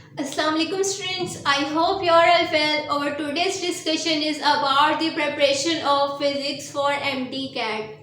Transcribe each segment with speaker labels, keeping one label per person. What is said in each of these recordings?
Speaker 1: Assalamualaikum students, I hope you are all well. Our today's discussion is about the preparation of physics for MTCAT.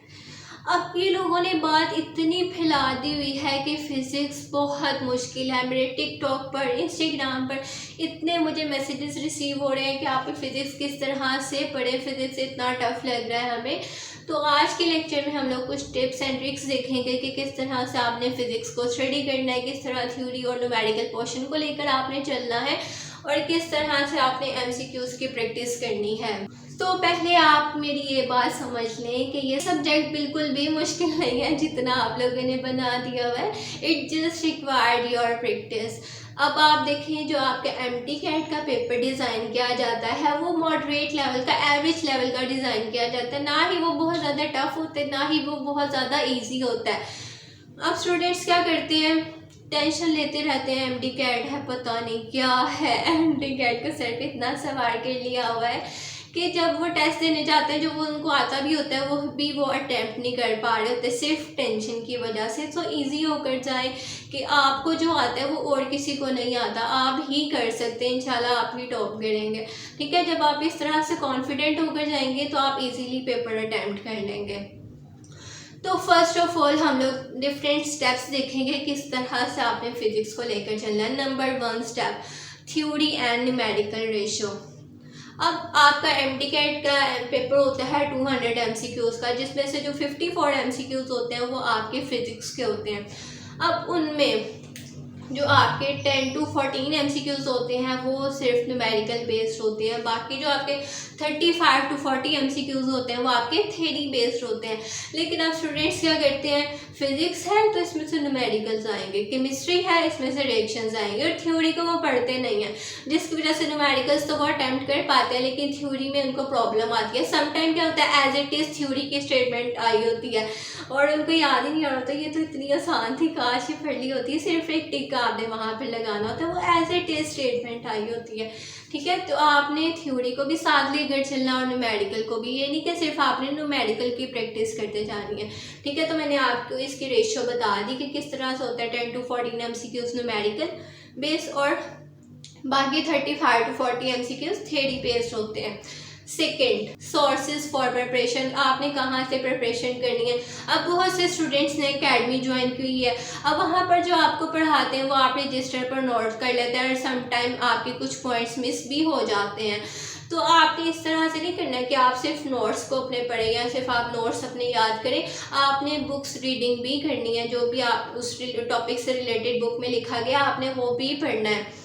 Speaker 1: अब ये लोगों ने बात इतनी फैला दी हुई है कि फ़िज़िक्स बहुत मुश्किल है। मेरे टिकटॉक पर, इंस्टाग्राम पर इतने मुझे मैसेजेस रिसीव हो रहे हैं कि आप फ़िज़िक्स किस तरह से पढ़ें, फ़िज़िक्स इतना टफ लग रहा है हमें। तो आज के लेक्चर में हम लोग कुछ टिप्स एंड ट्रिक्स देखेंगे कि किस तरह से आपने फ़िज़िक्स को स्टडी करना है, किस तरह थ्योरी और न्यूमेरिकल पोर्शन को लेकर आपने चलना है और किस तरह से आपने MCQs की प्रैक्टिस करनी है। तो पहले आप मेरी ये बात समझ लें कि ये सब्जेक्ट बिल्कुल भी मुश्किल नहीं है जितना आप लोगों ने बना दिया हुआ है। It just required your practice. अब आप देखें, जो आपके MTCAT का पेपर डिज़ाइन किया जाता है वो मॉडरेट लेवल का, एवरेज लेवल का डिज़ाइन किया जाता है। ना ही वो बहुत ज़्यादा टफ होता है, ना ही वो बहुत ज़्यादा ईजी होता है। अब स्टूडेंट्स क्या करते हैं, टेंशन लेते रहते हैं, MTCAT है, पता नहीं क्या है। MTCAT का सर पे इतना सवार कर लिया हुआ है कि जब वो टेस्ट देने जाते हैं, जो वो उनको आता भी होता है, वो अटेम्प्ट नहीं कर पा रहे होते सिर्फ टेंशन की वजह से। तो इजी होकर जाए कि आपको जो आता है वो और किसी को नहीं आता, आप ही कर सकते हैं, इंशाल्लाह आप ही टॉप करेंगे। ठीक है, जब आप इस तरह से कॉन्फिडेंट होकर जाएंगे तो आप इजीली पेपर अटेम्प्ट कर लेंगे। तो फर्स्ट ऑफ ऑल हम लोग डिफरेंट स्टेप्स देखेंगे किस तरह से आपने फिजिक्स को लेकर चलना है। Number 1 step, theory and numerical ratio. अब आपका MTCAT का पेपर होता है 200 MCQs का, जिसमें से जो 54 MCQs होते हैं वो आपके फिजिक्स के होते हैं। अब उनमें जो आपके 10 to 14 MCQs होते हैं वो सिर्फ न्यूमेरिकल बेस्ड होते हैं। बाकी जो आपके 35 to 40 MCQs होते हैं वो आपके थ्योरी बेस्ड होते हैं। लेकिन अब स्टूडेंट्स क्या करते हैं, फिजिक्स है तो इसमें से न्यूमेरिकल्स आएंगे, केमिस्ट्री है इसमें से रिएक्शंस आएंगे, और थ्योरी को वो पढ़ते नहीं हैं, जिसकी वजह से न्यूमेरिकल्स तो वो अटेम्प्ट कर पाते हैं लेकिन थ्योरी में उनको प्रॉब्लम आती है। समटाइम क्या होता है, एज इट इज़ थ्योरी की स्टेटमेंट आई होती है और उनको याद ही नहीं आ रहा होता, ये तो इतनी आसान थी, काश ये पढ़ ली होती, सिर्फ एक टिक आपने वहाँ पर लगाना होता है, वो एज इट इज़ स्टेटमेंट आई होती है। ठीक है, तो आपने थ्योरी को भी साथ लेकर चलना और न्यूमेरिकल को भी, ये नहीं कि सिर्फ आपने न्यूमेरिकल की प्रैक्टिस करते जानी है। ठीक है, तो मैंने आपको इसकी रेशियो बता दी कि किस तरह से होता है। 10 to 14 MCQs न्यूमेरिकल बेस और बाकी 35 to 40 MCQs थ्योरी बेस्ड होते हैं। सेकेंड, सोर्सेज फॉर प्रिपरेशन, आपने कहाँ से प्रिपरेशन करनी है। अब बहुत से स्टूडेंट्स ने एकेडमी ज्वाइन की है, अब वहाँ पर जो आपको पढ़ाते हैं वो आप रजिस्टर पर नोट कर लेते हैं और समटाइम आपके कुछ पॉइंट्स मिस भी हो जाते हैं। तो आपने इस तरह से नहीं करना है कि आप सिर्फ नोट्स को अपने पढ़ें या सिर्फ आप नोट्स अपने याद करें। आपने बुक्स रीडिंग भी करनी है, जो भी आप उस टॉपिक से रिलेटेड बुक में लिखा गया आपने वो भी पढ़ना है।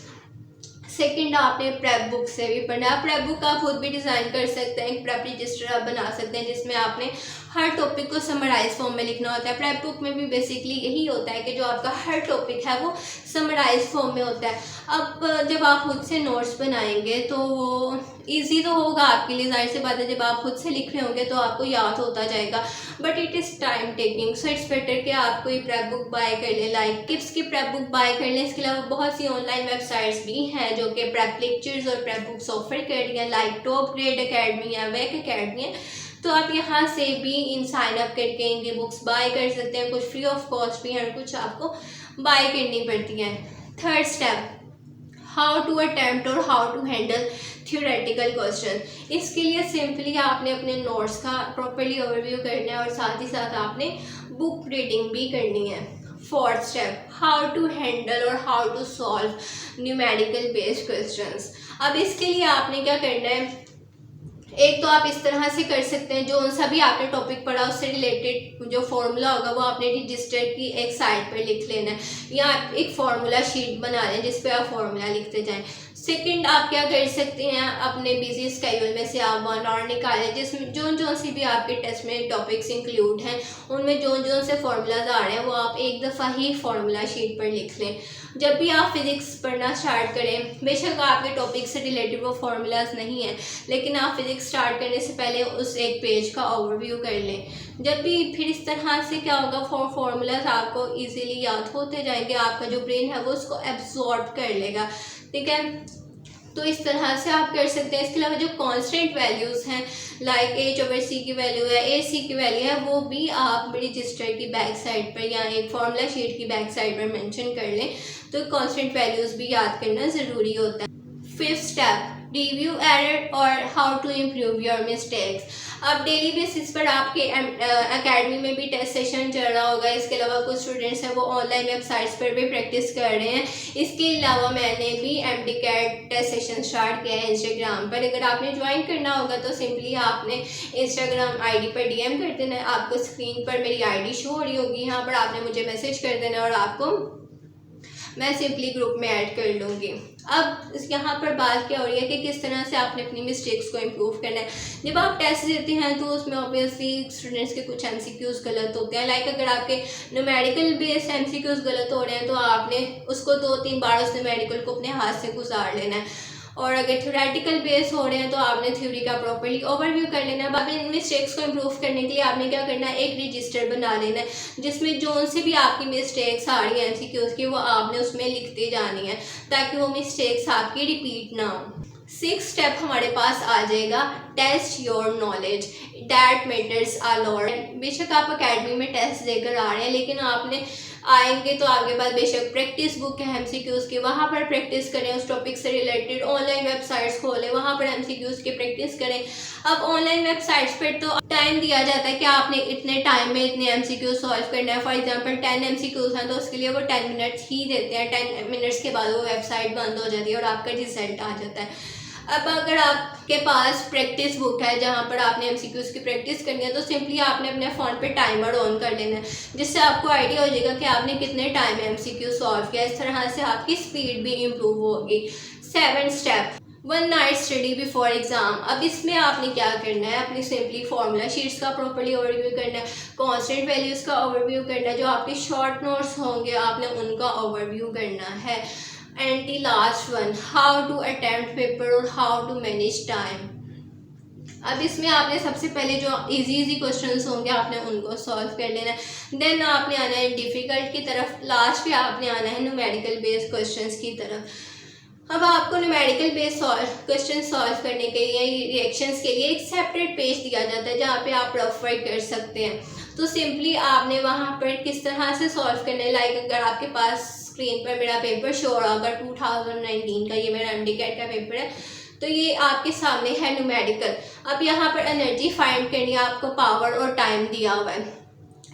Speaker 1: सेकंड, आपने प्रेप बुक से भी पढ़ना है। प्रेप बुक आप खुद भी डिज़ाइन कर सकते हैं, एक प्रेप रजिस्टर आप बना सकते हैं जिसमें आपने हर टॉपिक को समराइज फॉर्म में लिखना होता है। प्रेप बुक में भी बेसिकली यही होता है कि जो आपका हर टॉपिक है वो समराइज फॉर्म में होता है। अब जब आप खुद से नोट्स बनाएंगे तो वो ईजी तो होगा आपके लिए, जाहिर सी बात है, जब आप खुद से लिख रहे होंगे तो आपको याद होता जाएगा, but it is time taking. So it's better कि आप कोई प्रेप बुक बाय कर लें, लाइक किप्स की प्रेप बुक बाय कर लें। इसके अलावा बहुत सी ऑनलाइन वेबसाइट्स भी हैं जो कि प्रेप लेक्चर्स और प्रेप बुक्स ऑफर कर रही हैं, लाइक टॉप ग्रेड अकेडमी है, वेक अकेडमी है। तो आप यहाँ से भी इन साइन अप करके इनकी बुक्स बाय कर सकते हैं, कुछ फ्री ऑफ कॉस्ट भी हैं, कुछ आपको बाय करनी पड़ती हैं। Third step, how to attempt और how to handle theoretical question. इसके लिए सिंपली आपने अपने नोट्स का प्रॉपरली ओवरव्यू करना है और साथ ही साथ आपने बुक रीडिंग भी करनी है। Fourth step, how to handle और how to solve numerical based questions. अब इसके लिए आपने क्या करना है, एक तो आप इस तरह से कर सकते हैं, जो सभी आपने टॉपिक पढ़ा उससे रिलेटेड जो फॉर्मूला होगा वो आपने रजिस्टर की एक साइड पर लिख लेना है, या आप एक फार्मूला शीट बना लें जिस पे आप फार्मूला लिखते जाएं। सेकंड, आप क्या कर सकते हैं, अपने बिजी स्केड्यूल में से आप 1 आवर निकालें जिसमें जो सी भी आपके टेस्ट में टॉपिक्स इंक्लूड हैं उनमें जो से फार्मूलाज आ रहे हैं वो आप एक दफ़ा ही फार्मूला शीट पर लिख लें। जब भी आप फिज़िक्स पढ़ना स्टार्ट करें, बेशक आपके टॉपिक से रिलेटेड वो फार्मूलाज नहीं है, लेकिन आप फिज़िक्स स्टार्ट करने से पहले उस एक पेज का ओवरव्यू कर लें। जब भी फिर इस तरह से क्या होगा, फार्मूलाज आपको इजीली याद होते जाएंगे, आपका जो ब्रेन है वो उसको एब्जॉर्ब कर लेगा। ठीक है, तो इस तरह से आप कर सकते हैं। इसके अलावा जो कांस्टेंट वैल्यूज़ हैं लाइक h/c की वैल्यू है, ac की वैल्यू है, वो भी आप रजिस्टर की बैक साइड पर या एक फार्मूला शीट की बैक साइड पर मेंशन कर लें। तो कांस्टेंट वैल्यूज़ भी याद करना ज़रूरी होता है। 5th स्टेप, रिव्यू एरर और how to improve your mistakes. अब डेली बेसिस पर आपके एकेडमी में भी टेस्ट सेशन चल रहा होगा। इसके अलावा कुछ स्टूडेंट्स हैं वो ऑनलाइन वेबसाइट्स पर भी प्रैक्टिस कर रहे हैं। इसके अलावा मैंने भी MD-CAT टेस्ट सेशन स्टार्ट किया है इंस्टाग्राम पर। अगर आपने ज्वाइन करना होगा तो सिंपली आपने इंस्टाग्राम ID पर DM कर देना है। आपको स्क्रीन पर मेरी ID शो हो रही होगी, यहाँ पर आपने मुझे मैसेज कर देना और आपको मैं सिंपली ग्रुप में ऐड कर लूँगी। अब यहाँ पर बात क्या हो रही है कि किस तरह से आपने अपनी मिस्टेक्स को इम्प्रूव करना है। जब आप टेस्ट देते हैं तो उसमें ऑब्वियसली स्टूडेंट्स के कुछ MCQs गलत होते हैं। लाइक अगर आपके न्यूमेरिकल बेस्ड MCQs गलत हो रहे हैं तो आपने उसको 2-3 बार उस न्यूमेरिकल को अपने हाथ से गुजार लेना है। और अगर थ्योरेटिकल बेस हो रहे हैं तो आपने थ्योरी का प्रॉपर्ली ओवरव्यू कर लेना है। बाकी इन मिस्टेक्स को इम्प्रूव करने के लिए आपने क्या करना है, एक रजिस्टर बना लेना है जिसमें जो से भी आपकी मिस्टेक्स आ रही हैं MCQs की, वो आपने उसमें लिखते जानी है ताकि वो मिस्टेक्स आपकी रिपीट ना हो। 6th स्टेप हमारे पास आ जाएगा, test your knowledge that matters a lot. बेशक आप अकेडमी में टेस्ट देकर आ रहे हैं, लेकिन आपने आएंगे तो आगे बाद बेशक प्रैक्टिस बुक है MCQs की, वहाँ पर प्रैक्टिस करें। उस टॉपिक से रिलेटेड ऑनलाइन वेबसाइट्स खोलें, वहाँ पर MCQs की प्रैक्टिस करें। अब ऑनलाइन वेबसाइट्स पर तो टाइम दिया जाता है कि आपने इतने टाइम में इतने MCQs सॉल्व करना है। फॉर एग्जांपल 10 MCQs हैं तो उसके लिए वो 10 मिनट्स ही देते हैं। 10 मिनट्स के बाद वो वेबसाइट बंद हो जाती है और आपका रिजल्ट आ जाता है। अब अगर आपके पास प्रैक्टिस बुक है जहाँ पर आपने MCQs की प्रैक्टिस करनी है तो सिंपली आपने अपने फ़ोन पे टाइमर ऑन कर लेना है, जिससे आपको आइडिया हो जाएगा कि आपने कितने टाइम में MCQ सॉल्व किया। इस तरह से आपकी स्पीड भी इम्प्रूव होगी। 7th step, 1 night study before exam. अब इसमें आपने क्या करना है, अपनी सिंपली फार्मूला शीट्स का प्रॉपर्ली ओवरव्यू करना है, कांस्टेंट वैल्यूज़ का ओवरव्यू करना है, जो आपके शॉर्ट नोट्स होंगे आपने उनका ओवरव्यू करना है। And the last one, how to attempt paper और हाउ टू मैनेज टाइम। अब इसमें आपने सबसे पहले जो इजी क्वेश्चंस होंगे आपने उनको सॉल्व कर लेना है। देन आपने आना है डिफ़िकल्ट की तरफ, लास्ट पे आपने आना है न्यूमेरिकल बेस्ड क्वेश्चंस की तरफ। अब आपको न्यूमेरिकल बेस्ड क्वेश्चन सॉल्व करने के लिए, रिएक्शंस के लिए एक सेपरेट पेज दिया जाता है जहाँ पे आप रफ वर्क कर सकते हैं। तो सिंपली आपने वहाँ पर किस तरह से सॉल्व करना है, लाइक अगर आपके पास स्क्रीन पर मेरा पेपर शो हो रहा होगा 2019 का, ये मेरा MD-CAT का पेपर है, तो ये आपके सामने है न्यूमेरिकल। अब यहाँ पर एनर्जी फाइंड करनी है, आपको पावर और टाइम दिया हुआ है।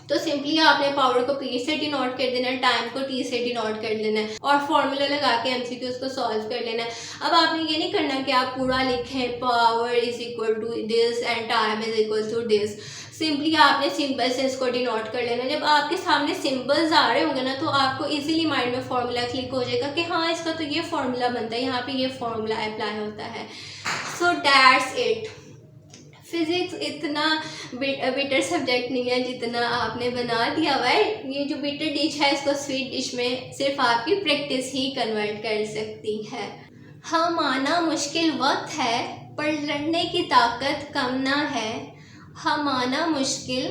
Speaker 1: तो सिंपली आपने पावर को P से डिनोट कर देना है, टाइम को T से डिनोट कर लेना है और फॉर्मूला लगा के MCQs को सॉल्व कर लेना है। अब आपने ये नहीं करना कि आप पूरा लिखें power is equal to this and time is equal to this. Simply आपने सिंबल से इसको डिनोट कर लेना। जब आपके सामने सिंबल्स आ रहे होंगे ना तो आपको इजीली माइंड में फॉर्मूला क्लिक हो जाएगा कि हाँ इसका तो ये फॉर्मूला बनता है, यहाँ पे ये फॉर्मूला अप्लाई होता है। So that's it. फिज़िक्स इतना बिटर सब्जेक्ट नहीं है जितना आपने बना दिया हुआ है। ये जो बिटर डिश है इसको स्वीट डिश में सिर्फ आपकी प्रैक्टिस ही कन्वर्ट कर सकती है। हाँ, माना मुश्किल वक्त है पर लड़ने की ताकत कम ना है। हाँ, माना मुश्किल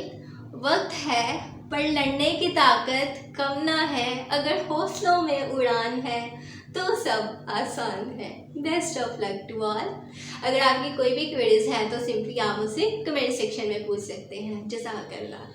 Speaker 1: वक्त है पर लड़ने की ताकत कम ना है। अगर हौसलों में उड़ान है तो सब आसान है। Best of luck to all. अगर आपकी कोई भी क्वेरीज है तो सिंपली आप मुझसे कमेंट सेक्शन में पूछ सकते हैं। जज़ाकल्लाह।